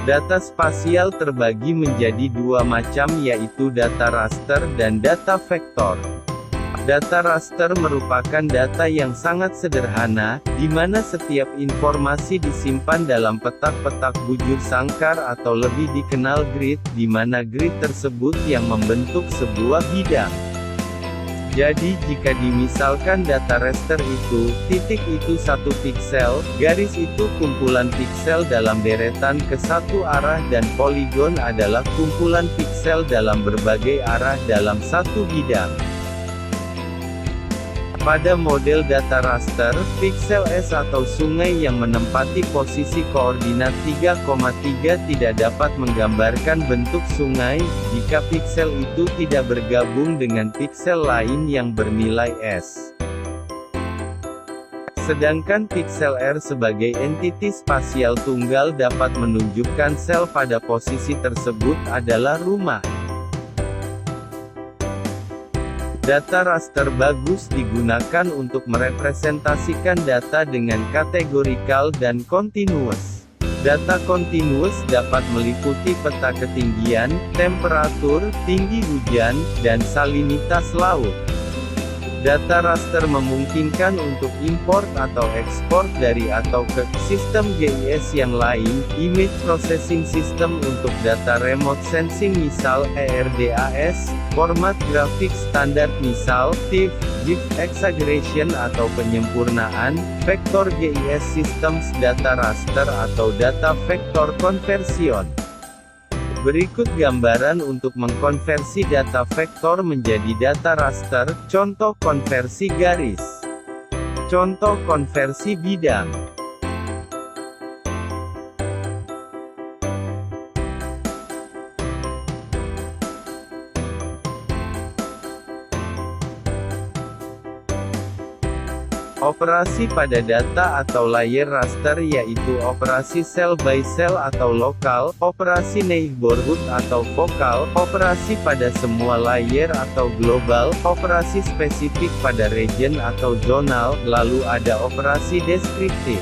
Data spasial terbagi menjadi dua macam, yaitu data raster dan data vektor. Data raster merupakan data yang sangat sederhana, di mana setiap informasi disimpan dalam petak-petak bujur sangkar atau lebih dikenal grid, di mana grid tersebut yang membentuk sebuah bidang. Jadi jika dimisalkan data raster itu, titik itu satu piksel, garis itu kumpulan piksel dalam deretan ke satu arah dan poligon adalah kumpulan piksel dalam berbagai arah dalam satu bidang. Pada model data raster, piksel S atau sungai yang menempati posisi koordinat 3,3 tidak dapat menggambarkan bentuk sungai, jika piksel itu tidak bergabung dengan piksel lain yang bernilai S. Sedangkan piksel R sebagai entiti spasial tunggal dapat menunjukkan sel pada posisi tersebut adalah rumah. Data raster bagus digunakan untuk merepresentasikan data dengan kategorikal dan kontinuus. Data kontinuus dapat meliputi peta ketinggian, temperatur, tinggi hujan, dan salinitas laut. Data raster memungkinkan untuk import atau ekspor dari atau ke sistem GIS yang lain, Image Processing System untuk data remote sensing misal ERDAS, format grafik standar misal TIFF, GIF exaggeration atau penyempurnaan, vektor GIS systems data raster atau data vektor conversion. Berikut gambaran untuk mengkonversi data vektor menjadi data raster, contoh konversi garis. Contoh konversi bidang. Operasi pada data atau layer raster yaitu operasi cell by cell atau lokal, operasi neighborhood atau vokal, operasi pada semua layer atau global, operasi spesifik pada region atau zonal, lalu ada operasi deskriptif.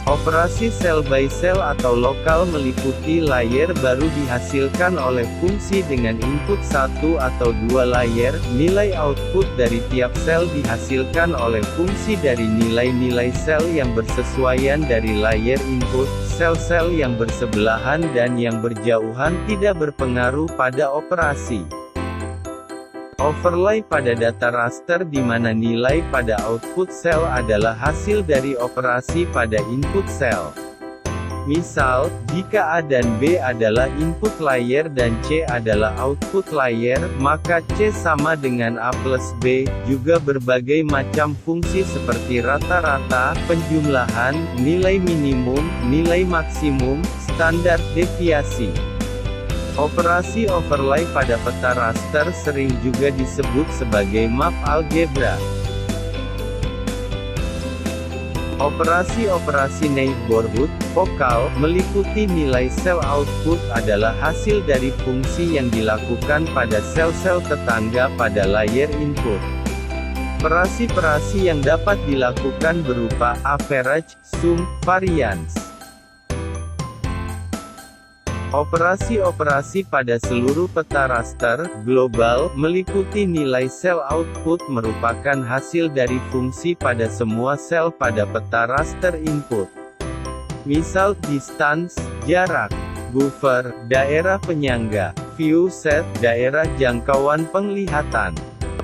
Operasi cell by cell atau lokal meliputi layer baru dihasilkan oleh fungsi dengan input satu atau dua layer, nilai output dari tiap sel dihasilkan oleh fungsi dari nilai-nilai sel yang bersesuaian dari layer input, sel-sel yang bersebelahan dan yang berjauhan tidak berpengaruh pada operasi. Overlay pada data raster di mana nilai pada output sel adalah hasil dari operasi pada input sel. Misal, jika A dan B adalah input layer dan C adalah output layer, maka C sama dengan A plus B, juga berbagai macam fungsi seperti rata-rata, penjumlahan, nilai minimum, nilai maksimum, standar deviasi. Operasi overlay pada peta raster sering juga disebut sebagai map algebra. Operasi-operasi neighborhood, vokal, meliputi nilai sel output adalah hasil dari fungsi yang dilakukan pada sel-sel tetangga pada layer input. Operasi-operasi yang dapat dilakukan berupa average, sum, variance. Operasi-operasi pada seluruh peta raster, global, meliputi nilai sel output merupakan hasil dari fungsi pada semua sel pada peta raster input. Misal, distance, jarak, buffer, daerah penyangga, view set, daerah jangkauan penglihatan.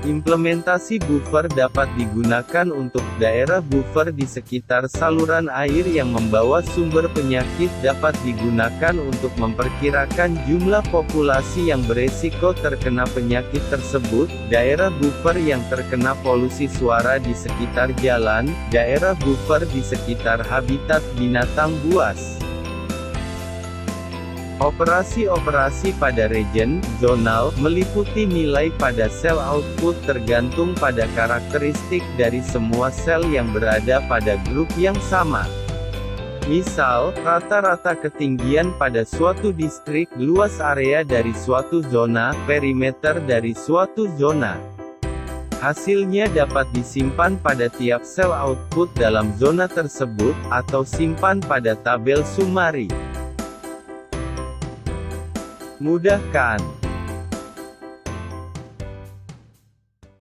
Implementasi buffer dapat digunakan untuk daerah buffer di sekitar saluran air yang membawa sumber penyakit dapat digunakan untuk memperkirakan jumlah populasi yang beresiko terkena penyakit tersebut, daerah buffer yang terkena polusi suara di sekitar jalan, daerah buffer di sekitar habitat binatang buas. Operasi-operasi pada region, zonal, meliputi nilai pada sel output tergantung pada karakteristik dari semua sel yang berada pada grup yang sama. Misal, rata-rata ketinggian pada suatu distrik, luas area dari suatu zona, perimeter dari suatu zona. Hasilnya dapat disimpan pada tiap sel output dalam zona tersebut, atau simpan pada tabel summary. Mudah kan?